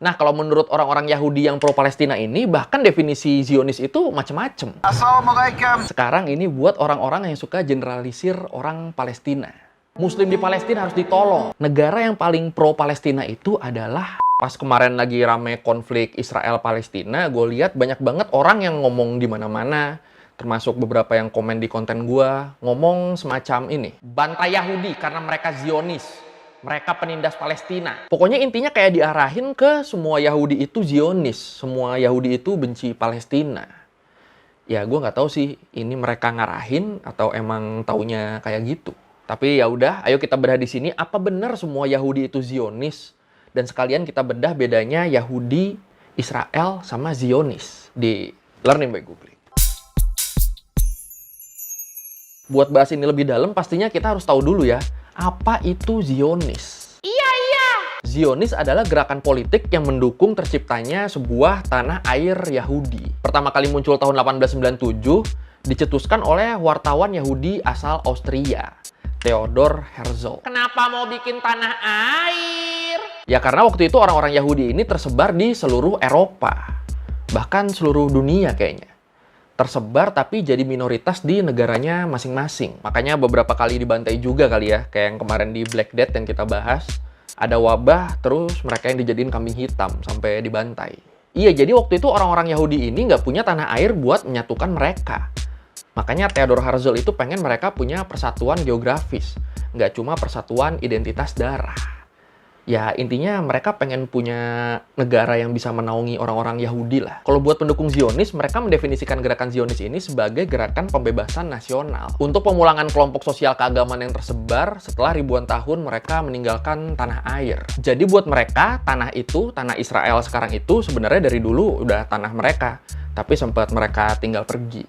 Nah, kalau menurut orang-orang Yahudi yang pro-Palestina ini, bahkan definisi Zionis itu macam-macam. Assalamualaikum. Sekarang ini buat orang-orang yang suka generalisir orang Palestina. Muslim di Palestina harus ditolong. Negara yang paling pro-Palestina itu adalah... Pas kemarin lagi rame konflik Israel-Palestina, gue lihat banyak banget orang yang ngomong di mana-mana, termasuk beberapa yang komen di konten gue, ngomong semacam ini. Bantai Yahudi karena mereka Zionis. Mereka penindas Palestina. Pokoknya intinya kayak diarahin ke semua Yahudi itu Zionis. Semua Yahudi itu benci Palestina. Ya gue nggak tahu sih ini mereka ngarahin atau emang taunya kayak gitu. Tapi ya udah, ayo kita bedah di sini apa benar semua Yahudi itu Zionis? Dan sekalian kita bedah bedanya Yahudi, Israel sama Zionis di Learning by Google. Buat bahas ini lebih dalam pastinya kita harus tahu dulu ya. Apa itu Zionis? Iya. Zionis adalah gerakan politik yang mendukung terciptanya sebuah tanah air Yahudi. Pertama kali muncul tahun 1897, dicetuskan oleh wartawan Yahudi asal Austria, Theodor Herzl. Kenapa mau bikin tanah air? Ya karena waktu itu orang-orang Yahudi ini tersebar di seluruh Eropa, bahkan seluruh dunia kayaknya. Tersebar tapi jadi minoritas di negaranya masing-masing. Makanya beberapa kali dibantai juga kali ya. Kayak yang kemarin di Black Death yang kita bahas. Ada wabah, terus mereka yang dijadiin kambing hitam sampai dibantai. Iya, jadi waktu itu orang-orang Yahudi ini nggak punya tanah air buat menyatukan mereka. Makanya Theodor Herzl itu pengen mereka punya persatuan geografis. Nggak cuma persatuan identitas darah. Ya intinya mereka pengen punya negara yang bisa menaungi orang-orang Yahudi lah. Kalau buat pendukung Zionis, mereka mendefinisikan gerakan Zionis ini sebagai gerakan pembebasan nasional. Untuk pemulangan kelompok sosial keagamaan yang tersebar setelah ribuan tahun mereka meninggalkan tanah air. Jadi buat mereka, tanah itu, tanah Israel sekarang itu sebenarnya dari dulu udah tanah mereka. Tapi sempat mereka tinggal pergi.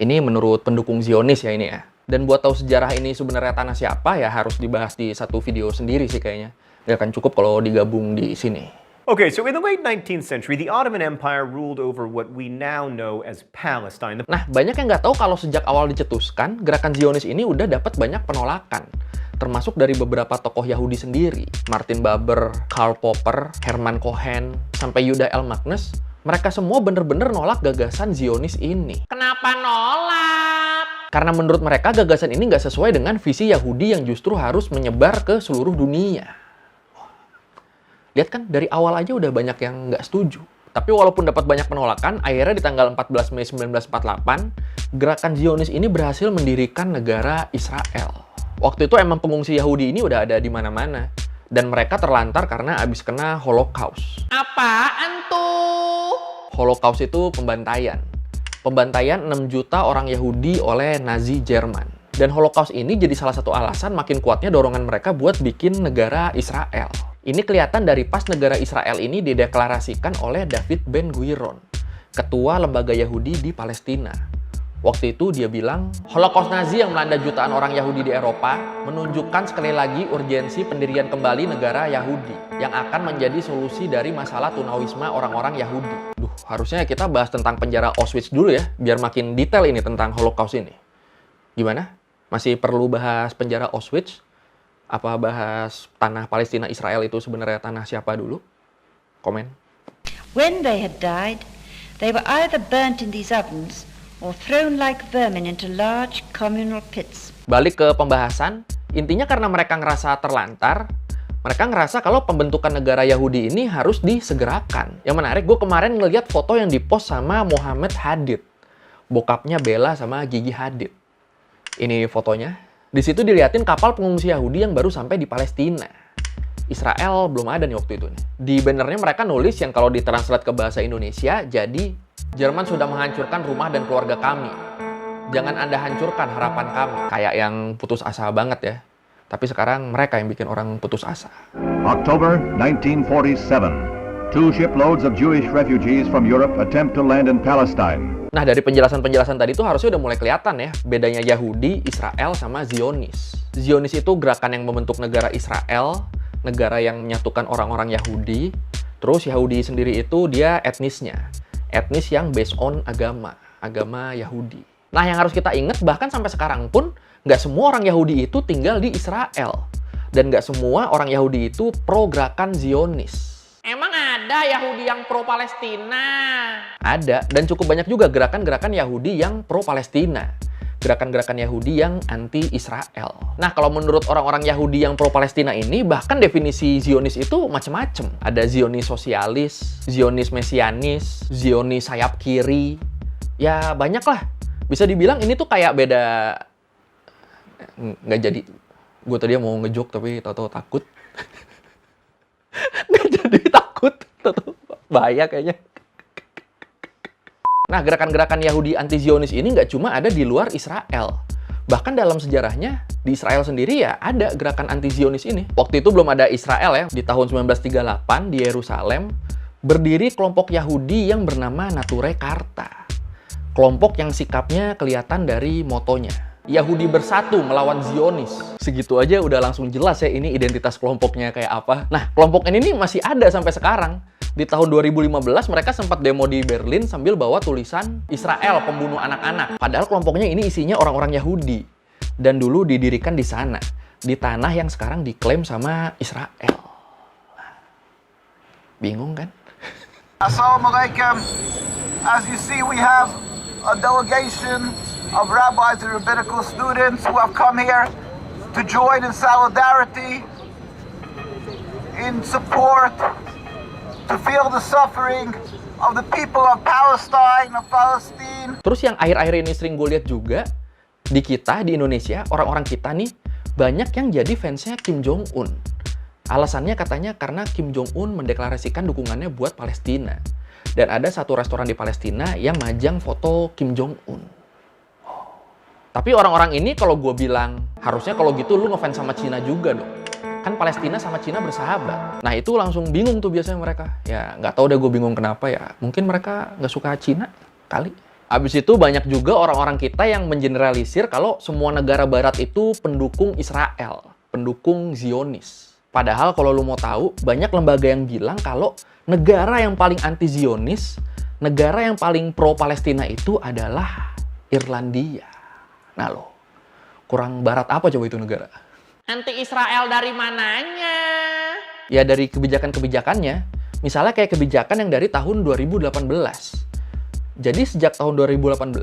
Ini menurut pendukung Zionis ya ini ya. Dan buat tahu sejarah ini sebenarnya tanah siapa ya harus dibahas di satu video sendiri sih kayaknya. Gak akan cukup kalau digabung di sini. Okay, so in the late 19th century, the Ottoman Empire ruled over what we now know as Palestine. Nah, banyak yang nggak tahu kalau sejak awal dicetuskan, gerakan Zionis ini udah dapat banyak penolakan. Termasuk dari beberapa tokoh Yahudi sendiri. Martin Buber, Karl Popper, Hermann Cohen, sampai Yuda L. Magnus. Mereka semua bener-bener nolak gagasan Zionis ini. Kenapa nolak? Karena menurut mereka gagasan ini nggak sesuai dengan visi Yahudi yang justru harus menyebar ke seluruh dunia. Lihat kan, dari awal aja udah banyak yang nggak setuju. Tapi walaupun dapat banyak penolakan, akhirnya di tanggal 14 Mei 1948, gerakan Zionis ini berhasil mendirikan negara Israel. Waktu itu emang pengungsi Yahudi ini udah ada di mana-mana. Dan mereka terlantar karena abis kena Holocaust. Apaan tuh? Holocaust itu pembantaian. Pembantaian 6 juta orang Yahudi oleh Nazi Jerman. Dan Holocaust ini jadi salah satu alasan makin kuatnya dorongan mereka buat bikin negara Israel. Ini kelihatan dari pas negara Israel ini dideklarasikan oleh David Ben-Gurion, ketua lembaga Yahudi di Palestina. Waktu itu dia bilang, Holocaust Nazi yang melanda jutaan orang Yahudi di Eropa menunjukkan sekali lagi urgensi pendirian kembali negara Yahudi yang akan menjadi solusi dari masalah tunawisme orang-orang Yahudi. Duh, harusnya kita bahas tentang penjara Auschwitz dulu ya, biar makin detail ini tentang Holocaust ini. Gimana? Masih perlu bahas penjara Auschwitz? Apa bahas tanah Palestina Israel itu sebenarnya tanah siapa dulu? Komen. When they had died, they were either burnt in these ovens or thrown like vermin into large communal pits. Balik ke pembahasan, intinya karena mereka ngerasa terlantar, mereka ngerasa kalau pembentukan negara Yahudi ini harus disegerakan. Yang menarik, gue kemarin ngeliat foto yang dipost sama Mohammed Hadid, bokapnya Bella sama Gigi Hadid. Ini fotonya. Di situ diliatin kapal pengungsi Yahudi yang baru sampai di Palestina. Israel belum ada nih waktu itu. Di bannernya mereka nulis yang kalau ditranslate ke bahasa Indonesia, jadi Jerman sudah menghancurkan rumah dan keluarga kami. Jangan Anda hancurkan harapan kami. Kayak yang putus asa banget ya. Tapi sekarang mereka yang bikin orang putus asa. October 1947. 2 shiploads of Jewish refugees from Europe attempt to land in Palestine. Nah, dari penjelasan-penjelasan tadi tuh harusnya udah mulai kelihatan ya bedanya Yahudi, Israel, sama Zionis. Zionis itu gerakan yang membentuk negara Israel, negara yang menyatukan orang-orang Yahudi. Terus Yahudi sendiri itu dia etnisnya. Etnis yang based on agama Yahudi. Nah, yang harus kita ingat bahkan sampai sekarang pun nggak semua orang Yahudi itu tinggal di Israel. Dan nggak semua orang Yahudi itu pro gerakan Zionis. Emang ada? ada Yahudi yang pro-Palestina. Ada, dan cukup banyak juga gerakan-gerakan Yahudi yang pro-Palestina. Gerakan-gerakan Yahudi yang anti-Israel. Nah, kalau menurut orang-orang Yahudi yang pro-Palestina ini, bahkan definisi Zionis itu macam-macam. Ada Zionis sosialis, Zionis mesianis, Zionis sayap kiri. Ya, banyak lah. Bisa dibilang ini tuh kayak beda... Nggak jadi. Gue tadi mau ngejok, tapi tau-tau takut. Nggak jadi takut. Tau-tau bahaya kayaknya. Nah, gerakan-gerakan Yahudi anti-Zionis ini nggak cuma ada di luar Israel. Bahkan dalam sejarahnya, di Israel sendiri ya ada gerakan anti-Zionis ini. Waktu itu belum ada Israel ya. Di tahun 1938 di Yerusalem, berdiri kelompok Yahudi yang bernama Nature Karta. Kelompok yang sikapnya kelihatan dari motonya. Yahudi bersatu melawan Zionis. Segitu aja udah langsung jelas ya ini identitas kelompoknya kayak apa. Nah, kelompok ini nih masih ada sampai sekarang. Di tahun 2015 mereka sempat demo di Berlin sambil bawa tulisan Israel pembunuh anak-anak. Padahal kelompoknya ini isinya orang-orang Yahudi. Dan dulu didirikan di sana. Di tanah yang sekarang diklaim sama Israel. Bingung kan? Assalamualaikum. As you see, we have a delegation of rabbis and rabbinical students who have come here to join in solidarity, in support, to feel the suffering of the people of Palestine, of Palestine. Terus yang akhir-akhir ini sering gue lihat juga, di kita, di Indonesia, orang-orang kita nih, banyak yang jadi fansnya Kim Jong-un. Alasannya katanya karena Kim Jong-un mendeklarasikan dukungannya buat Palestina. Dan ada satu restoran di Palestina yang majang foto Kim Jong-un. Tapi orang-orang ini kalau gue bilang, harusnya kalau gitu lu ngefans sama Cina juga dong. Kan Palestina sama Cina bersahabat. Nah itu langsung bingung tuh biasanya mereka. Ya nggak tahu deh gue bingung kenapa ya. Mungkin mereka nggak suka Cina kali. Abis itu banyak juga orang-orang kita yang mengeneralisir kalau semua negara barat itu pendukung Israel. Pendukung Zionis. Padahal kalau lu mau tahu, banyak lembaga yang bilang kalau negara yang paling anti-Zionis, negara yang paling pro-Palestina itu adalah Irlandia. Nah loh, kurang barat apa coba itu negara? Anti-Israel dari mananya? Ya dari kebijakan-kebijakannya. Misalnya kayak kebijakan yang dari tahun 2018. Jadi sejak tahun 2018,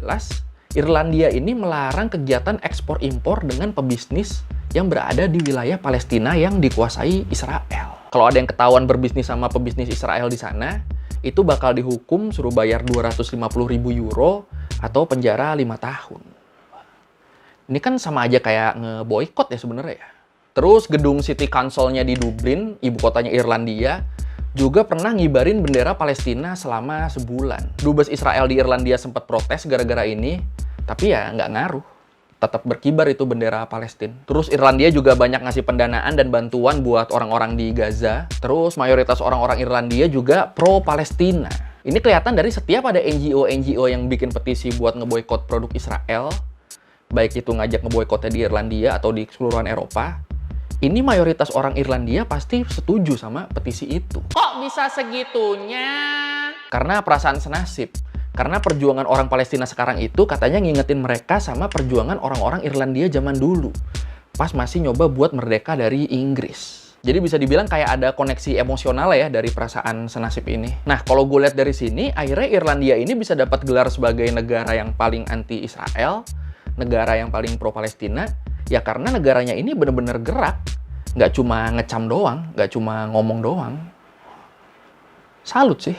Irlandia ini melarang kegiatan ekspor-impor dengan pebisnis yang berada di wilayah Palestina yang dikuasai Israel. Kalau ada yang ketahuan berbisnis sama pebisnis Israel di sana, itu bakal dihukum suruh bayar 250.000 euro atau penjara 5 tahun. Ini kan sama aja kayak ngeboikot ya sebenarnya ya. Terus gedung City Council-nya di Dublin, ibu kotanya Irlandia, juga pernah ngibarin bendera Palestina selama sebulan. Dubes Israel di Irlandia sempat protes gara-gara ini, tapi ya nggak ngaruh. Tetap berkibar itu bendera Palestina. Terus Irlandia juga banyak ngasih pendanaan dan bantuan buat orang-orang di Gaza. Terus mayoritas orang-orang Irlandia juga pro-Palestina. Ini kelihatan dari setiap ada NGO-NGO yang bikin petisi buat ngeboikot produk Israel, baik itu ngajak ngeboikotnya di Irlandia atau di keseluruhan Eropa, ini mayoritas orang Irlandia pasti setuju sama petisi itu. Kok bisa segitunya? Karena perasaan senasib. Karena perjuangan orang Palestina sekarang itu katanya ngingetin mereka sama perjuangan orang-orang Irlandia zaman dulu. Pas masih nyoba buat merdeka dari Inggris. Jadi bisa dibilang kayak ada koneksi emosional ya dari perasaan senasib ini. Nah, kalau gue lihat dari sini, akhirnya Irlandia ini bisa dapat gelar sebagai negara yang paling anti-Israel, negara yang paling pro-Palestina, ya karena negaranya ini bener-bener gerak. Nggak cuma ngecam doang, nggak cuma ngomong doang. Salut sih.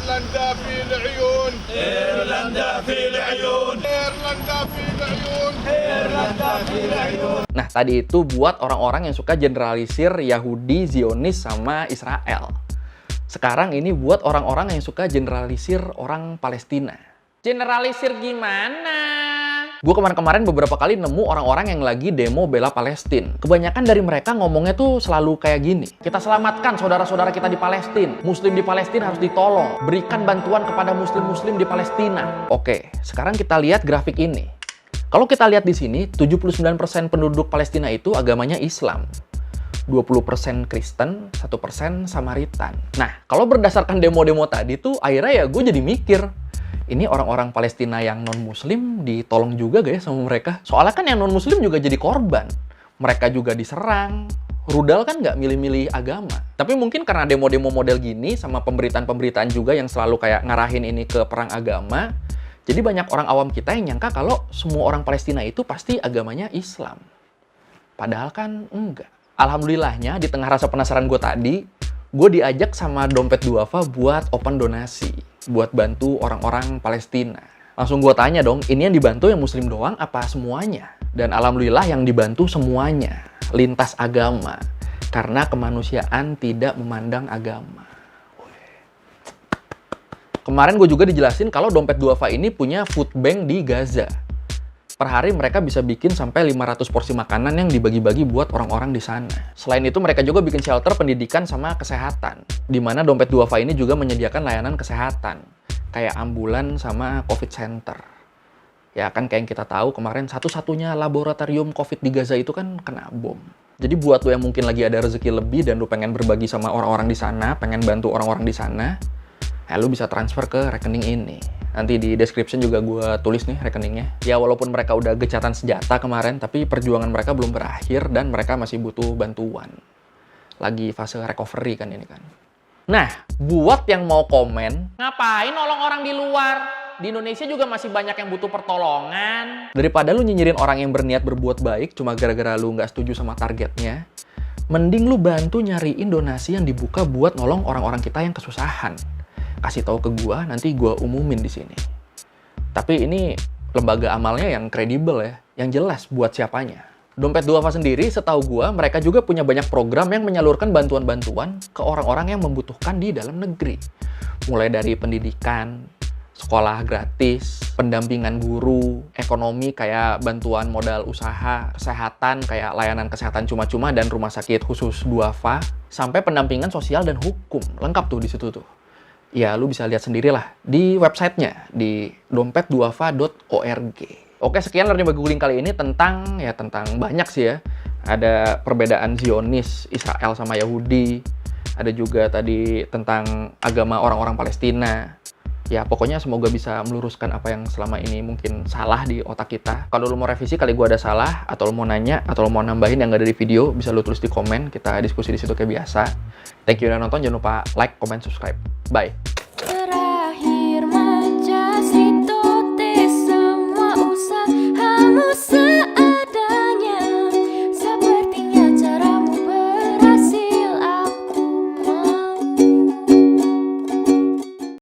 إيرلندا في العيون إيرلندا في العيون إيرلندا في العيون إيرلندا في العيون. Nah, tadi itu buat orang-orang yang suka generalisir Yahudi, Zionis, sama Israel. Sekarang ini buat orang-orang yang suka generalisir orang Palestina. Generalisir gimana? Gue kemarin-kemarin beberapa kali nemu orang-orang yang lagi demo bela Palestina. Kebanyakan dari mereka ngomongnya tuh selalu kayak gini. Kita selamatkan saudara-saudara kita di Palestina. Muslim di Palestina harus ditolong. Berikan bantuan kepada muslim-muslim di Palestina. Oke, sekarang kita lihat grafik ini. Kalau kita lihat di sini, 79% penduduk Palestina itu agamanya Islam. 20% Kristen, 1% Samaritan. Nah, kalau berdasarkan demo-demo tadi tuh, akhirnya ya gue jadi mikir, ini orang-orang Palestina yang non-Muslim ditolong juga gak ya sama mereka? Soalnya kan yang non-Muslim juga jadi korban. Mereka juga diserang, Rudal kan nggak milih-milih agama. Tapi mungkin karena demo-demo model gini sama pemberitaan-pemberitaan juga yang selalu kayak ngarahin ini ke perang agama, jadi banyak orang awam kita yang nyangka kalau semua orang Palestina itu pasti agamanya Islam. Padahal kan enggak. Alhamdulillahnya di tengah rasa penasaran gue tadi, gue diajak sama Dompet Duafa buat open donasi, buat bantu orang-orang Palestina. Langsung gue tanya dong, ini yang dibantu yang muslim doang apa semuanya? Dan alhamdulillah yang dibantu semuanya, lintas agama. Karena kemanusiaan tidak memandang agama. Kemarin gue juga dijelasin kalau Dompet Duafa ini punya food bank di Gaza. Per hari mereka bisa bikin sampai 500 porsi makanan yang dibagi-bagi buat orang-orang di sana. Selain itu mereka juga bikin shelter pendidikan sama kesehatan. Di mana Dompet Duafa ini juga menyediakan layanan kesehatan. Kayak ambulan sama COVID center. Ya kan kayak yang kita tahu kemarin satu-satunya laboratorium COVID di Gaza itu kan kena bom. Jadi buat lo yang mungkin lagi ada rezeki lebih dan lo pengen berbagi sama orang-orang di sana, pengen bantu orang-orang di sana, lu bisa transfer ke rekening ini. Nanti di description juga gue tulis nih rekeningnya. Ya walaupun mereka udah gecatan senjata kemarin, tapi perjuangan mereka belum berakhir dan mereka masih butuh bantuan. Lagi fase recovery kan ini kan. Nah, buat yang mau komen, Ngapain nolong orang di luar? Di Indonesia juga masih banyak yang butuh pertolongan. daripada lu nyinyirin orang yang berniat berbuat baik cuma gara-gara lu nggak setuju sama targetnya, mending lu bantu nyariin donasi yang dibuka buat nolong orang-orang kita yang kesusahan. Kasih tahu ke gua, nanti gua umumin di sini. Tapi ini lembaga amalnya yang kredibel ya, yang jelas buat siapanya. Dompet Duafa sendiri, setahu gua, mereka juga punya banyak program yang menyalurkan bantuan-bantuan ke orang-orang yang membutuhkan di dalam negeri. Mulai dari pendidikan, sekolah gratis, pendampingan guru, ekonomi kayak bantuan modal usaha, kesehatan kayak layanan kesehatan cuma-cuma dan rumah sakit khusus Duafa, sampai pendampingan sosial dan hukum. Lengkap tuh di situ tuh. Ya, lu bisa lihat sendirilah di websitenya, di dompetduafa.org. Oke, sekian Learning by Googling kali ini tentang banyak sih ya. Ada perbedaan Zionis, Israel sama Yahudi. Ada juga tadi tentang agama orang-orang Palestina. Ya, pokoknya semoga bisa meluruskan apa yang selama ini mungkin salah di otak kita. Kalau lu mau revisi kali gua ada salah, atau lu mau nanya, atau lu mau nambahin yang nggak ada di video, bisa lu tulis di komen. Kita diskusi di situ kayak biasa. Thank you udah nonton, jangan lupa like, comment, subscribe. Bye!